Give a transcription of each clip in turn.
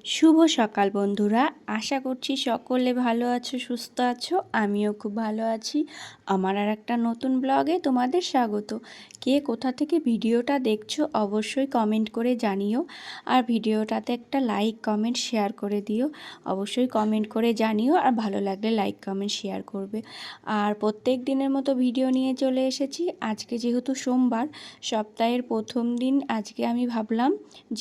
শুভ সকাল বন্ধুরা, আশা করছি সকলে ভালো আছো, সুস্থ আছো। আমিও খুব ভালো আছি। আমার আর একটা নতুন ব্লগে তোমাদের স্বাগত। কে কোথা থেকে ভিডিওটা দেখছো অবশ্যই কমেন্ট করে জানিও, আর ভিডিওটাতে একটা লাইক কমেন্ট শেয়ার করে দিও। অবশ্যই কমেন্ট করে জানিও, আর ভালো লাগলে লাইক কমেন্ট শেয়ার করবে। আর প্রত্যেক দিনের মতো ভিডিও নিয়ে চলে এসেছি। আজকে যেহেতু সোমবার, সপ্তাহের প্রথম দিন, আজকে আমি ভাবলাম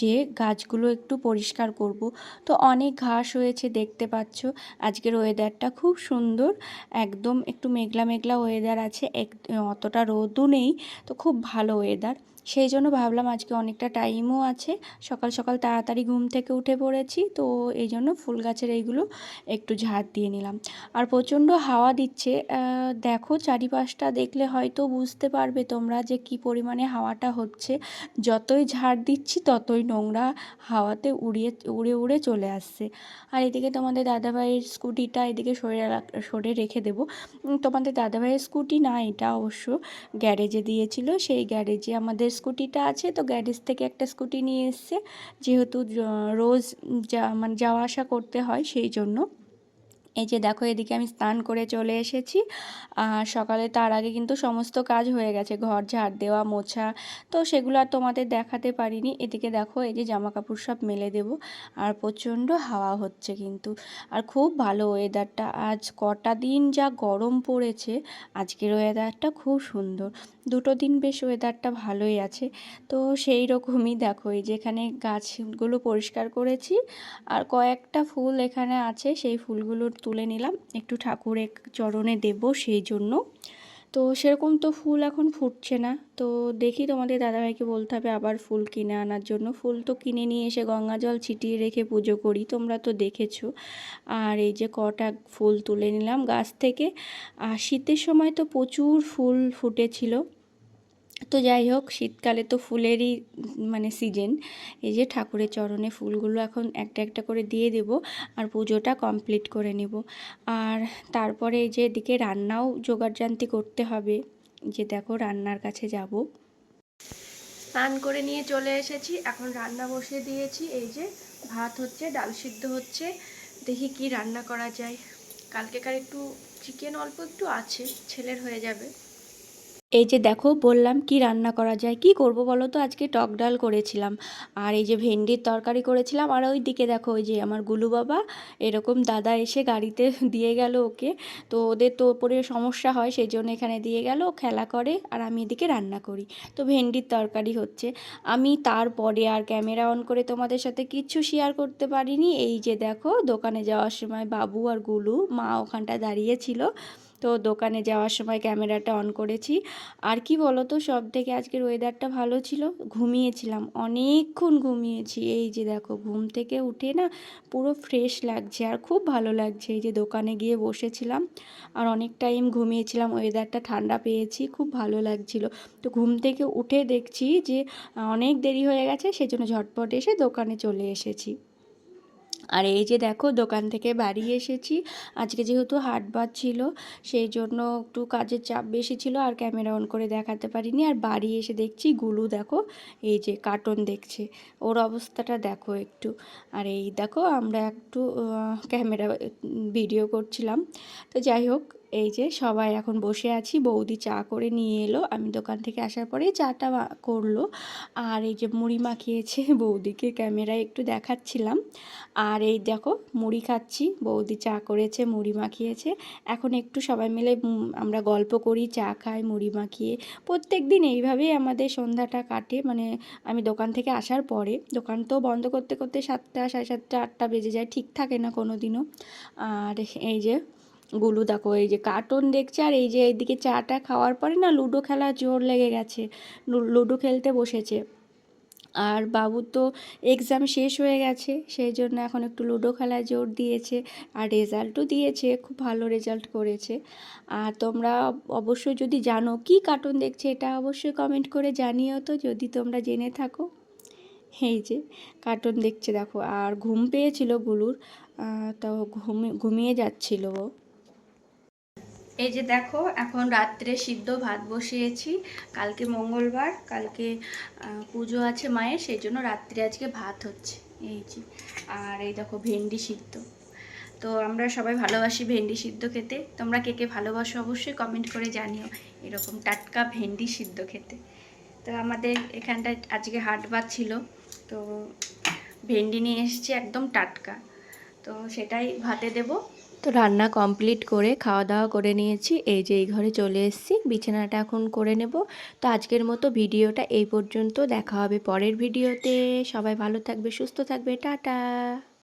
যে গাছগুলো একটু পরিষ্কার করব। তো অনেক ঘাস হয়েছে দেখতে পাচ্ছ। আজকের ওয়েদারটা খুব সুন্দর, একদম একটু মেঘলা মেঘলা ওয়েদার আছে, অতটা রোদও নেই, তো খুব ভালো ওয়েদার। সেই জন্য ভাবলাম আজকে অনেকটা টাইমও আছে, সকাল সকাল তাড়াতাড়ি ঘুম থেকে উঠে পড়েছি, তো এই জন্য ফুল গাছের এইগুলো একটু ঝাড় দিয়ে নিলাম। আর প্রচণ্ড হাওয়া দিচ্ছে, দেখো চারিপাশটা দেখলে হয়তো বুঝতে পারবে তোমরা যে কি পরিমাণে হাওয়াটা হচ্ছে। যতই ঝাড় দিচ্ছি ততই নোংরা হাওয়াতে উড়ে উড়ে চলে আসছে। আর এদিকে তোমাদের দাদাভাইয়ের স্কুটিটা এদিকে সরে রেখে দেবো। তোমাদের দাদাভাইয়ের স্কুটি না, এটা অবশ্য গ্যারেজে দিয়েছিল, সেই গ্যারেজে আমাদের স্কুটিটা আছে। তো গ্যারেজ থেকে একটা স্কুটি নিয়ে এসছে, যেহেতু রোজ মানে যাওয়া আসা করতে হয়, সেই জন্য। এই যে দেখো, এদিকে আমি স্নান করে চলে এসেছি। আর সকালে তার আগে কিন্তু সমস্ত কাজ হয়ে গেছে, ঘর ঝাড় দেওয়া, মোছা, তো সেগুলো আর তোমাদের দেখাতে পারিনি। এদিকে দেখো, এই যে জামা কাপড় সব মেলে দেব। আর প্রচণ্ড হাওয়া হচ্ছে কিন্তু, আর খুব ভালো ওয়েদারটা। আজ কটা দিন যা গরম পড়েছে, আজকের ওয়েদারটা খুব সুন্দর। দুটো দিন বেশ ওয়েদারটা ভালোই আছে। তো সেই রকমই দেখো, এই যেখানে গাছগুলো পরিষ্কার করেছি, আর কয়েকটা ফুল এখানে আছে, সেই ফুলগুলো তুলে নিলাম, একটু ঠাকুরের চরণে দেব সেই জন্য। তো সেরকম তো ফুল এখন ফুটছে না, তো দেখি তোমাদের দাদাভাইকে বলতে হবে আবার ফুল কিনে আনার জন্য। ফুল তো কিনে নিয়ে এসে গঙ্গা জল ছিটিয়ে রেখে পুজো করি, তোমরা তো দেখেছো। আর এই যে কটা ফুল তুলে নিলাম গাছ থেকে। আর শীতের সময় তো প্রচুর ফুল ফুটেছিল। তো যাই হোক, শীতকালে তো ফুলেরই মানে সিজন। এই যে ঠাকুরের চরণে ফুলগুলো এখন একটা একটা করে দিয়ে দেব, আর পুজোটা কমপ্লিট করে নেব। আর তারপরে এই যে এদিকে রান্নাও জোগাড়জান্তি করতে হবে, যে দেখো রান্নার কাছে যাব। স্নান করে নিয়ে চলে এসেছি, এখন রান্না বসিয়ে দিয়েছি। এই যে ভাত হচ্ছে, ডাল সিদ্ধ হচ্ছে, দেখি কি রান্না করা যায়। কালকেকার একটু চিকেন অল্প একটু আছে, ছেলের হয়ে যাবে। এই যে দেখো, বললাম কি রান্না করা যায়, কি করব বলো তো। আজকে টক ডাল করেছিলাম, আর এই যে ভেন্ডির তরকারি করেছিলাম। আর ওই দিকে দেখো, ওই যে আমার গুলু বাবা, এরকম দাদা এসে গাড়িতে দিয়ে গেল ওকে। তো ওদের তো ওপরে সমস্যা হয়, সেই জন্য এখানে দিয়ে গেল, খেলা করে, আর আমি এদিকে রান্না করি। তো ভেন্ডির তরকারি হচ্ছে। আমি তারপরে আর ক্যামেরা অন করে তোমাদের সাথে কিচ্ছু শেয়ার করতে পারিনি। এই যে দেখো, দোকানে যাওয়ার সময় বাবু আর গুলু, মা ওখানটা দাঁড়িয়েছিল, তো দোকানে যাওয়ার সময় ক্যামেরাটা অন করেছি। আর কি বলো তো, সব থেকে আজকের ওয়েদারটা ভালো ছিল, ঘুমিয়েছিলাম, অনেকক্ষণ ঘুমিয়েছি। এই যে দেখো, ঘুম থেকে উঠে না পুরো ফ্রেশ লাগছে, আর খুব ভালো লাগছে। এই যে দোকানে গিয়ে বসেছিলাম, আর অনেক টাইম ঘুমিয়েছিলাম, ওয়েদারটা ঠান্ডা পেয়েছি, খুব ভালো লাগছিল। তো ঘুম থেকে উঠে দেখছি যে অনেক দেরি হয়ে গেছে, সেজন্য ঝটপট এসে দোকানে চলে এসেছি। আর এই যে দেখো, দোকান থেকে বাড়ি এসেছি। আজকে যেহেতু হাটবার ছিল, সেই জন্য একটু কাজের চাপ বেশি ছিল, আর ক্যামেরা অন করে দেখাতে পারিনি। আর বাড়ি এসে দেখছি গুলু দেখো, এই যে কার্টুন দেখছে, ওর অবস্থাটা দেখো একটু। আর এই দেখো, আমরা একটু ক্যামেরা ভিডিও করছিলাম। তো যাই হোক, এই যে সবাই এখন বসে আছি। বৌদি চা করে নিয়ে এলো, আমি দোকান থেকে আসার পরেই চাটা করলো। আর এই যে মুড়ি মাখিয়েছে, বৌদিকে ক্যামেরায় একটু দেখাচ্ছিলাম। আর এই দেখো, মুড়ি খাচ্ছি, বৌদি চা করেছে, মুড়ি মাখিয়েছে। এখন একটু সবাই মিলে আমরা গল্প করি, চা খাই মুড়ি মাখিয়ে। প্রত্যেক দিন এইভাবেই আমাদের সন্ধ্যাটা কাটে, মানে আমি দোকান থেকে আসার পরে। দোকান তো বন্ধ করতে করতে 7টা, সাড়ে 7টা, 8টা বেজে যায়, ঠিক থাকে না কোনো দিনও। আর এই যে গুলু দেখো, এই যে কার্টুন দেখছে, আর এই যে এইদিকে চাটা খাওয়ার পরে না লুডো খেলা জোর লেগে গেছে, লুডো খেলতে বসেছে। আর বাবুর তো এক্সাম শেষ হয়ে গেছে, সেই জন্য এখন একটু লুডো খেলায় জোর দিয়েছে। আর রেজাল্টও দিয়েছে, খুব ভালো রেজাল্ট করেছে। আর তোমরা অবশ্যই যদি জানো কি কার্টুন দেখছে, এটা অবশ্যই কমেন্ট করে জানিও তো, যদি তোমরা জেনে থাকো। এই যে কার্টুন দেখছে দেখো, আর ঘুম পেয়েছিল গুলুর, তো ঘুমিয়ে যাচ্ছিল ও। এই যে দেখো, এখন রাত্রে সিদ্ধ ভাত বসিয়েছি। কালকে মঙ্গলবার, কালকে পুজো আছে মায়ের, সেই জন্য রাত্রে আজকে ভাত হচ্ছে। এই যে, আর এই দেখো ভেন্ডি সিদ্ধ। তো আমরা সবাই ভালোবাসি ভেন্ডি সিদ্ধ খেতে। তোমরা কে কে ভালোবাসো অবশ্যই কমেন্ট করে জানিও এরকম টাটকা ভেন্ডি সিদ্ধ খেতে। তো আমাদের এখানটায় আজকে হাটবার ছিল, তো ভেন্ডি নিয়ে এসেছি একদম টাটকা, তো সেটাই ভাতে দেব। তো রান্না কমপ্লিট করে খাওয়া দাওয়া করে নিয়েছি, এই যে এই ঘরে চলে এসেছি, বিছানাটা এখন করে নেব। তো আজকের মতো ভিডিওটা এই পর্যন্ত, দেখা হবে পরের ভিডিওতে। সবাই ভালো থাকবে, সুস্থ থাকবে, টাটা।